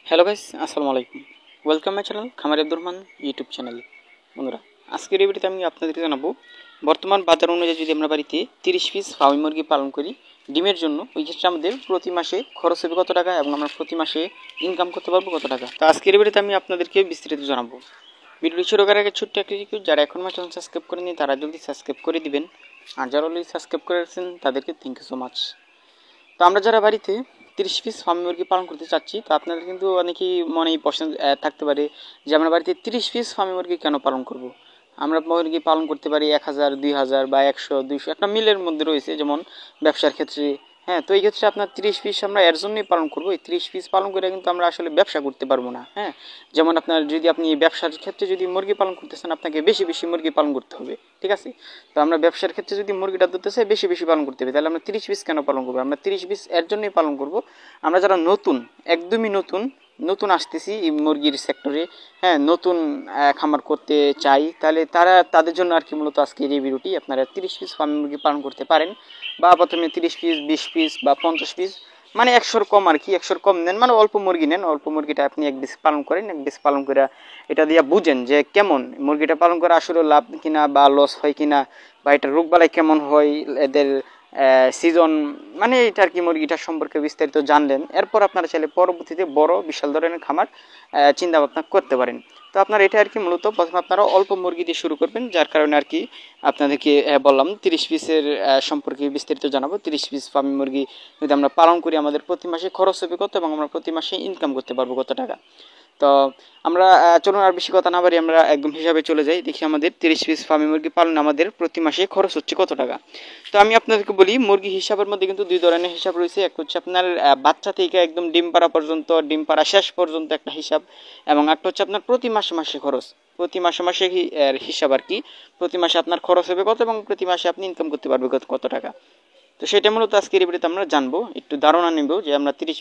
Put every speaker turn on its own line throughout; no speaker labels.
Hello guys, আসসালামু আলাইকুম। Welcome my channel খামারি আব্দুর রহমান ইউটিউব চ্যানেল। বন্ধুরা, আজকের এই ভিডিওতে আমি আপনাদেরকে জানাবো বর্তমান বাজার অনুযায়ী যদি আমরা বাড়িতে 30 পিস ফার্মি মুরগি পালন করি ডিমের জন্য, ওই ক্ষেত্রে আমাদের প্রতি মাসে খরচ হবে কত টাকা এবং আমরা প্রতি মাসে ইনকাম করতে পারবো কত টাকা। তো আজকের এই ভিডিওতে আমি আপনাদেরকে বিস্তারিত জানাবো। ভিডিওটি শুরু করার আগে ছোট্ট একটা রিকোয়েস্ট, যারা এখন আমার চ্যানেল সাবস্ক্রাইব করেনি তারা জলদি সাবস্ক্রাইব করে দিবেন, আর যারা অলরেডি সাবস্ক্রাইব করেছেন তাদেরকে থ্যাংক ইউ সো মাচ। তো আমরা যারা বাড়িতে 30 পিস ফার্মি মুরগি পালন করতে চাচ্ছি, তো আপনাদের কিন্তু অনেকেই মনেই প্রশ্ন থাকতে পারে যে আমরা বাড়িতে 30 পিস ফার্মি মুরগি কেন পালন করব। আমরা মুরগি পালন করতে পারি 1000, 2000 বা 100, 200, একটা মিলের মধ্যে রয়েছে, যেমন ব্যবসার ক্ষেত্রে। হ্যাঁ, তো এই ক্ষেত্রে আপনার 30 পিস আমরা এর জন্যই পালন করবো। এই 30 পিস পালন করে কিন্তু আমরা আসলে ব্যবসা করতে পারবো না। হ্যাঁ, যেমন আপনার যদি আপনি ব্যবসার ক্ষেত্রে যদি মুরগি পালন করতে চান, আপনাকে বেশি বেশি মুরগি পালন করতে হবে, ঠিক আছে। তো আমরা ব্যবসার ক্ষেত্রে যদি মুরগিটা ধরতে চাই বেশি বেশি পালন করতে হবে, তাহলে আমরা 30 পিস কেন পালন করবো? আমরা 30 পিস এর জন্যই পালন করব, আমরা যারা নতুন, একদমই নতুন নতুন আসতেছি এই মুরগির সেক্টরে, হ্যাঁ, নতুন খামার করতে চাই, তাহলে তাদের জন্য আর কি মূলত আজকের এই ভিডিওটি। আপনারা 30 পিস ফার্মি মুরগি পালন করতে পারেন, বা প্রথমে 30 পিস, 20 পিস বা 50 পিস, মানে 100-র কম আর কি, 100-র কম নেন, মানে অল্প মুরগি নেন। অল্প মুরগিটা আপনি এক পিস পালন করেন, এক পিস পালন করে এটা দিয়ে বুঝেন যে কেমন মুরগিটা পালন করা আসলে লাভ কিনা বা লস হয় কিনা, বা এটা রোগবালাই কেমন হয়, এদের সিজন, মানে এটা আর কি মুরগিটার সম্পর্কে বিস্তারিত জানলেন। এরপর আপনারা চাইলে পরবর্তীতে বড় বিশাল ধরনের খামার চিন্তা ভাবনা করতে পারেন। তো আপনার এটা আর কি মূলত প্রথমে আপনারা অল্প মুরগি দিয়ে শুরু করবেন, যার কারণে আর কি আপনাদেরকে বললাম 30 পিসের সম্পর্কে বিস্তারিত জানাবো। 30 পিস ফার্মি মুরগি যদি আমরা পালন করি আমাদের প্রতি মাসে খরচ হবে কত এবং আমরা প্রতি মাসে ইনকাম করতে পারবো কত টাকা। তো আমরা চলুন আর বেশি কথা না বাড়ি, আমরা একদম হিসাবে চলে যাই। দেখি আমাদের 30 পিস ফার্মি মুরগি পালন আমাদের প্রতি মাসে খরচ হচ্ছে কত টাকা। তো আমি আপনাদেরকে বলি, মুরগি হিসাবের মধ্যে কিন্তু দুই ধরনের হিসাব রয়েছে। একটা হচ্ছে আপনার বাচ্চা থেকে একদম ডিম পাড়া পর্যন্ত, ডিম পাড়া শেষ পর্যন্ত একটা হিসাব, এবং একটা হচ্ছে আপনার প্রতি মাসে মাসে খরচ। প্রতি মাসে মাসে হিসাব আর কি, প্রতি মাসে আপনার খরচ হবে কত এবং প্রতি মাসে আপনি ইনকাম করতে পারবেন কত টাকা। তো সেটা মূলত আজকের এই ভিডিওতে আমরা জানবো, একটু ধারণা নেব যে আমরা 30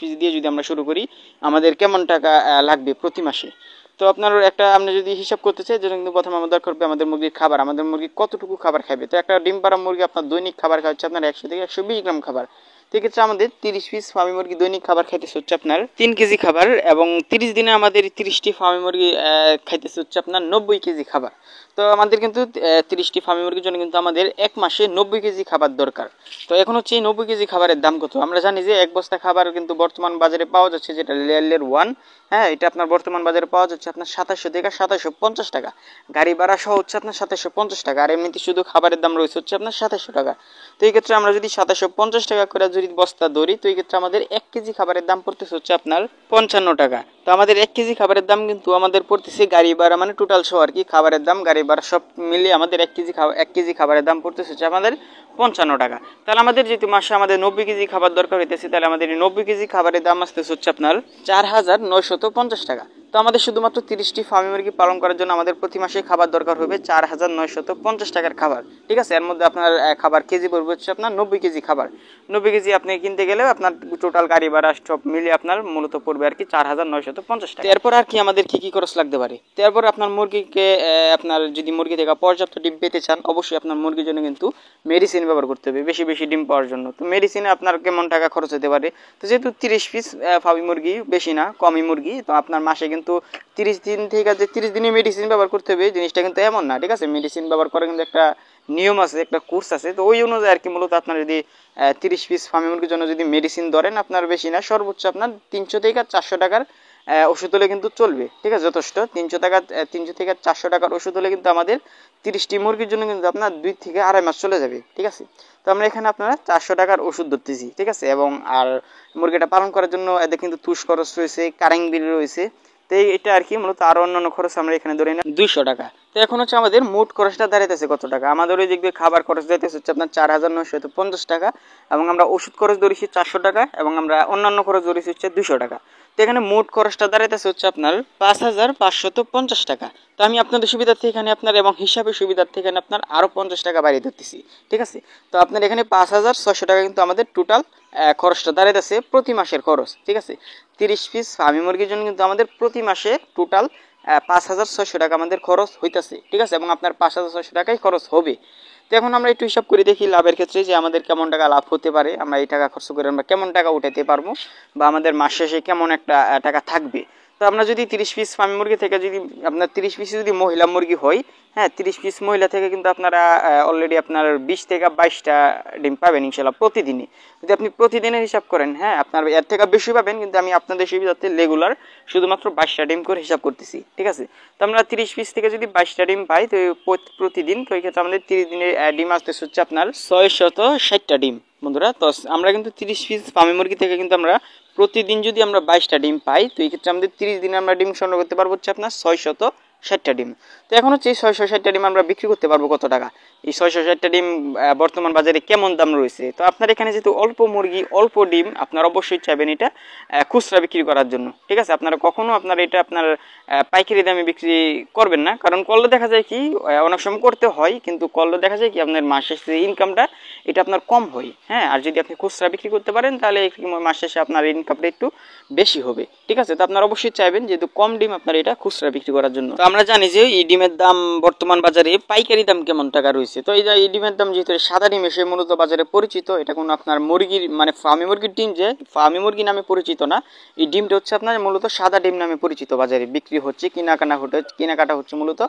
পিস দিয়ে যদি আমরা শুরু করি আমাদের কেমন টাকা লাগবে প্রতি মাসে। তো আপনার একটা আপনি যদি হিসাব করতে চাই, যেটা কিন্তু প্রথমে আমাদের দরকার হবে আমাদের মুরগির খাবার, আমাদের মুরগি কতটুকু খাবার খাবে। তো একটা ডিম পাড়া মুরগি আপনার দৈনিক খাবার খাচ্ছে আপনার 100 থেকে 120 গ্রাম খাবার। সেক্ষেত্রে আমাদের 30 পিস ফার্মি মুরগি দৈনিক খাবার খাইতেছে হচ্ছে আপনার 3 কেজি খাবার, এবং 30 দিনে আমাদের 30টি ফার্মি মুরগি খাইতেছে হচ্ছে আপনার 90 কেজি খাবার। তো আমাদের কিন্তু 30টি ফার্মি মুরগির জন্য কিন্তু আমাদের এক মাসে 90 কেজি খাবার দরকার। তো এখন হচ্ছে এই 90 কেজি খাবারের দাম কত? আমরা জানি যে এক বস্তা খাবার কিন্তু বর্তমান বাজারে পাওয়া যাচ্ছে, যেটা লেয়ার ওয়ান, হ্যাঁ, এটা আপনার বর্তমান বাজারে পাওয়া যাচ্ছে আপনার 2700 থেকে 2750 টাকা। গাড়ি ভাড়া সহ হচ্ছে আপনার 2750 টাকা, আর এমনিতে শুধু খাবারের দাম রয়েছে হচ্ছে আপনার 2700 টাকা। তো এই ক্ষেত্রে আমরা যদি 2750 টাকা করে যদি বস্তা ধরি, তো এই ক্ষেত্রে আমাদের 1 কেজি খাবারের দাম পড়তেছে হচ্ছে আপনার 55 টাকা। তো আমাদের 1 কেজি খাবারের দাম কিন্তু আমাদের পড়তেছে গাড়ি ভাড়া মানে টোটাল সহ আর কি, খাবারের দাম গাড়ি ভাড়া সব মিলিয়ে আমাদের 1 কেজি খাবারের দাম পড়তেছে হচ্ছে আমাদের 55 টাকা। তাহলে আমাদের যেহেতু মাসে আমাদের 90 কেজি খাবার দরকার হইতেছে, তাহলে আমাদের এই 90 কেজি খাবারের দাম আসতেছে হচ্ছে আপনার 4950 টাকা। তো আমাদের শুধুমাত্র 30টি ফার্মি মুরগি পালন করার জন্য আমাদের প্রতি মাসে খাবার দরকার হবে 4950 টাকার খাবার, ঠিক আছে। এর মধ্যে আপনার খাবার কেজি পড়বে হচ্ছে আপনার 90 কেজি খাবার। 90 কেজি আপনি কিনতে গেলে আপনার টোটাল গাড়ি ভাড়া সব মিলিয়ে আপনার মূলত পড়বে আর কি 4950 টাকা। এরপর আর কি আমাদের কি কি খরচ লাগতে পারে। এরপর আপনার মুরগিকে আপনার যদি মুরগি থেকে পর্যাপ্ত ডিম পেতে চান, অবশ্যই আপনার মুরগির জন্য কিন্তু মেডিসিন ব্যবহার করতে হবে বেশি বেশি ডিম পাওয়ার জন্য। তো মেডিসিনে আপনার কেমন টাকা খরচ হতে পারে? তো যেহেতু 30 পিস ফার্মি মুরগি, বেশি না কমই মুরগি, তো আপনার মাসে কিন্তু 30 দিন থেকে যে 30 দিনে মেডিসিন ব্যবহার করতে হবে জিনিসটা কিন্তু এমন না, ঠিক আছে। মেডিসিন ব্যবহার করার কিন্তু একটা নিয়ম আছে, একটা কোর্স আছে। তো ওই অনুযায়ী আর কি মূলত আপনার যদি 30 পিস ফার্মি মুরগির জন্য যদি মেডিসিন ধরেন, আপনার বেশি না, সর্বোচ্চ আপনার 300 থেকে 400 টাকার ওষুধ হলে কিন্তু চলবে, ঠিক আছে, যথেষ্ট। 300 থেকে 400 টাকার ওষুধ হলে কিন্তু আমাদের 30টি মুরগির জন্য কিন্তু আপনার 2 থেকে আড়াই মাস চলে যাবে, ঠিক আছে। তো আমরা এখানে আপনারা 400 টাকার ওষুধ ধরতেছি, ঠিক আছে। এবং আর মুরগিটা পালন করার জন্য এদের কিন্তু তুষ খরচ রয়েছে, কারেং বিল রয়েছে। তো এটা আর কি মূলত আরো অন্যান্য খরচ আমরা এখানে ধরে নিই 200 টাকা। তো এখন হচ্ছে আমাদের মোট খরচটা দাঁড়াইতেছে কত টাকা। আমাদের ওই দিক দিয়ে খাবার খরচ দাঁড়াইতেছে হচ্ছে আপনার 4950 টাকা, এবং আমরা ওষুধ খরচ ধরেছি 400 টাকা, এবং আমরা অন্যান্য খরচ ধরেছি হচ্ছে 200 টাকা। তো এখানে মোট খরচটা দাঁড়াইতেছে হচ্ছে আপনার 5550 টাকা। তো আমি আপনাদের সুবিধার্থে এখানে আপনার এবং হিসাবের সুবিধার্থে এখানে আপনার আরো 50 টাকা বাড়িয়ে দিতেছি, ঠিক আছে। তো আপনার এখানে 5600 টাকা কিন্তু আমাদের টোটাল খরচটা দাঁড়াইতেছে প্রতি মাসের খরচ, ঠিক আছে। 30 পিস ফার্মি মুরগির জন্য কিন্তু আমাদের প্রতি মাসে টোটাল 5600 টাকা আমাদের খরচ হইতেছে, ঠিক আছে, এবং আপনার 5600 টাকাই খরচ হবে। তো এখন আমরা একটু হিসাব করে দেখি লাভের ক্ষেত্রে যে আমাদের কেমন টাকা লাভ হতে পারে, আমরা এই টাকা খরচ করে আমরা কেমন টাকা উঠাতে পারবো, বা আমাদের মাস শেষে কেমন একটা টাকা থাকবে। তো আমরা যদি 30 পিস ফার্মি মুরগি থেকে যদি আপনার 30 পিস যদি মহিলা মুরগি হয়, হ্যাঁ 30 পিস মহিলা থেকে কিন্তু আপনারা অলরেডি আপনার 20 থেকে 22টা ডিম পাবেন ইনশাল্লাহ প্রতিদিনই। যদি আপনি প্রতিদিনের হিসাব করেন, হ্যাঁ আপনার এর থেকে বেশি পাবেন, কিন্তু আমি আপনাদের সুবিধার্থে রেগুলার শুধুমাত্র 22টা ডিম করে হিসাব করতেছি, ঠিক আছে। তো আমরা 30 পিস থেকে যদি 22টা ডিম পাই তো প্রতিদিন, তো এই ক্ষেত্রে আমাদের 30 দিনের ডিম আসতেছে হচ্ছে আপনার 660টা ডিম বন্ধুরা। তো আমরা কিন্তু 30 পিস ফার্মি মুরগি থেকে কিন্তু আমরা প্রতিদিন যদি আমরা 22টা ডিম পাই, তো এই ক্ষেত্রে আমাদের 30 দিনে আমরা ডিম সংগ্রহ করতে পারবো হচ্ছে আপনার 660টা ডিম। তো এখন হচ্ছে এই 660টা ডিম আমরা বিক্রি করতে পারবো কত টাকা, এই 660টা ডিম বর্তমান বাজারে কেমন দাম রয়েছে। তো আপনার এখানে যেহেতু অল্প মুরগি অল্প ডিম, আপনার অবশ্যই চাইবেন এটা খুচরা বিক্রি করার জন্য, ঠিক আছে। আপনারা কখনো আপনার এটা আপনার পাইকারি দামে বিক্রি করবেন না, কারণ করলে দেখা যায় কি অনেক সময় করতে হয়, কিন্তু করলে দেখা যায় কি আপনার মাস শেষে ইনকামটা এটা আপনার কম হয়, হ্যাঁ। আর যদি আপনি খুচরা বিক্রি করতে পারেন তাহলে মাস শেষে আপনার ইনকামটা একটু বেশি হবে, ঠিক আছে। তো আপনারা অবশ্যই চাইবেন যেহেতু কম ডিম আপনার এটা খুচরা বিক্রি করার জন্য। তো আমরা জানি যে এই ডিমের দাম বর্তমান বাজারে পাইকারি দাম কেমন টাকা রয়েছে। তো এই ডিমের দাম যেহেতু সাদা ডিম এসে মূলত বাজারে পরিচিত, এটা কোনো আপনার মুরগির মানে ফার্মি মুরগির ডিম যে ফার্মি মুরগি নামে পরিচিত না, এই ডিমটা হচ্ছে আপনার মূলত সাদা ডিম নামে পরিচিত, বাজারে বিক্রি হচ্ছে, কেনাকাটা হচ্ছে মূলত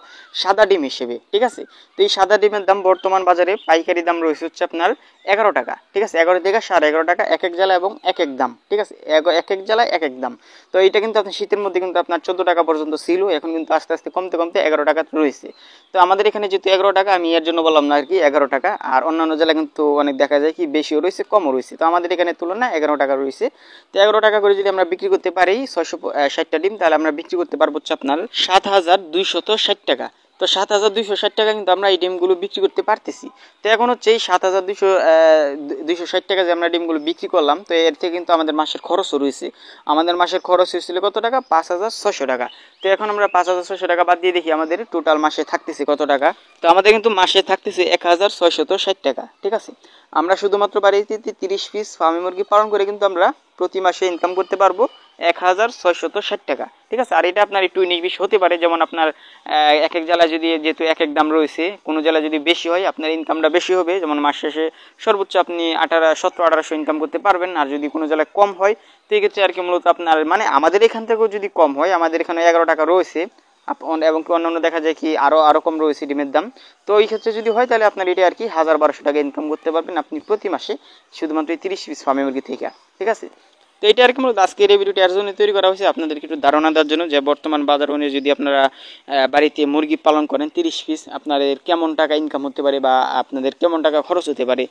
সাদা ডিম হিসেবে, ঠিক আছে। তো এই সাদা ডিমের দাম বর্তমান বাজারে পাইকারি দাম রয়েছে হচ্ছে আপনার 11 টাকা, ঠিক আছে, 11 থেকে 11.5 টাকা এক এক জেলা এবং এক এক দাম, ঠিক আছে, এক এক জেলায় এক এক দাম। তো এটা কিন্তু আপনার শীতের মধ্যে কিন্তু আপনার 14 টাকা পর্যন্ত ছিল, এখন কিন্তু আস্তে আস্তে কমতে কমতে 11 টাকা রয়েছে। তো আমাদের এখানে যেহেতু 11 টাকা, আমি এর জন্য বললাম না আর কি 11 টাকা, আর অন্যান্য জেলায় কিন্তু অনেক দেখা যায় কি বেশিও রয়েছে কমও রয়েছে, তো আমাদের এখানে তুলনায় 11 টাকা রয়েছে। তো 11 টাকা করে যদি আমরা বিক্রি করতে পারি 660টা ডিম, তাহলে আমরা বিক্রি করতে পারবো হচ্ছে আপনার 7,260 টাকা। তো 7,260 টাকা কিন্তু আমরা এই ডিমগুলো বিক্রি করতে পারতেছি। তো এখন হচ্ছে এই 7,260 টাকা যে আমরা ডিমগুলো বিক্রি করলাম, তো এর থেকে কিন্তু আমাদের মাসের খরচও রয়েছে। আমাদের মাসের খরচ হয়েছিল কত টাকা, 5,600 টাকা। তো এখন আমরা 5,600 টাকা বাদ দিয়ে দেখি আমাদের টোটাল মাসে থাকতেছে কত টাকা। তো আমাদের কিন্তু মাসে থাকতেছে 1,660 টাকা, ঠিক আছে। আমরা শুধুমাত্র বাড়িতে 30 পিস ফার্মি মুরগি পালন করে কিন্তু আমরা প্রতি মাসে ইনকাম করতে পারবো 1,660 টাকা, ঠিক আছে। আর এটা আপনার একটু নির্বিষ হতে পারে, যেমন আপনার এক এক জেলায় যদি যেহেতু এক এক দাম রয়েছে, কোনো জেলায় যদি বেশি হয় আপনার ইনকামটা বেশি হবে, যেমন মাস শেষে সর্বোচ্চ আপনি 1700-1800 ইনকাম করতে পারবেন। আর যদি কোনো জেলায় কম হয় তো এই ক্ষেত্রে আর কি মূলত আপনার মানে আমাদের এখান থেকেও যদি কম হয়, আমাদের এখানে 11 টাকা রয়েছে এবং কি অন্যান্য দেখা যায় কি আরো কম রয়েছে ডিমের দাম। তো এই ক্ষেত্রে যদি হয় তাহলে আপনার এটা আর কি 1,000-1,200 টাকা ইনকাম করতে পারবেন আপনি প্রতি মাসে, শুধুমাত্র 30 পিস ফার্মি মুরগি থেকে, ঠিক আছে। তো এটা আর কি মূলত আজকের এই ভিডিওটি এর জন্য তৈরি করা হয়েছে, আপনাদেরকে একটু ধারণা দেওয়ার জন্য যে বর্তমান বাজার অনুযায়ী যদি আপনারা বাড়িতে মুরগি পালন করেন 30 পিস আপনাদের কেমন টাকা ইনকাম হতে পারে বা আপনাদের কেমন টাকা খরচ হতে পারে।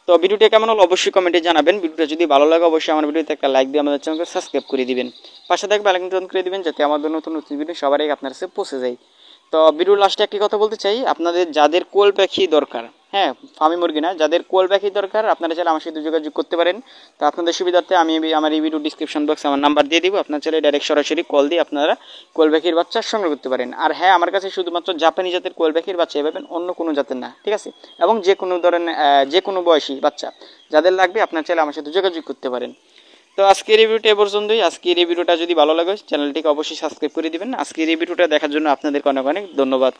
তো ভিডিওটা কেমন হলো অবশ্যই কমেন্টে জানাবেন। ভিডিওটা যদি ভালো লাগে অবশ্যই আমার ভিডিওতে একটা লাইক দিয়ে আমাদের চ্যানেলকে সাবস্ক্রাইব করে দিবেন, পাশে থাকবে বেল আইকনটি অন করে দিবেন যাতে আমাদের নতুন নতুন ভিডিও সবার আগে আপনার কাছে পৌঁছে যায়। তো ভিডিওর লাস্টে একটি কথা বলতে চাই, আপনাদের যাদের কোয়েল পাখি দরকার, হ্যাঁ ফার্মি মুরগি না, যাদের কোয়েল পাখি দরকার আপনারা চাইলে আমার সাথে যোগাযোগ করতে পারেন। তো আপনাদের সুবিধার্থে আমি আমার এই ভিডিও ডিসক্রিপশন বক্সে আমার নাম্বার দিয়ে দিব, আপনার চাইলে ডাইরেক্ট সরাসরি কল দিয়ে আপনারা কোয়েল পাখির বাচ্চা সংগ্রহ করতে পারেন। আর হ্যাঁ আমার কাছে শুধুমাত্র জাপানি জাতের কোয়েল পাখির বাচ্চা পাবেন, অন্য কোনো জাতের না, ঠিক আছে। এবং যে কোনো ধরনের যে কোনো বয়সী বাচ্চা যাদের লাগবে আপনার চাইলে আমার সাথে যোগাযোগ করতে পারেন। তো আজকের এই ভিডিওটা এ পর্যন্তই। আজকের এই ভিডিওটা যদি ভালো লাগে চ্যানেলটিকে অবশ্যই সাবস্ক্রাইব করে দিবেন। আজকের এই ভিডিওটা দেখার জন্য আপনাদেরকে অনেক অনেক ধন্যবাদ।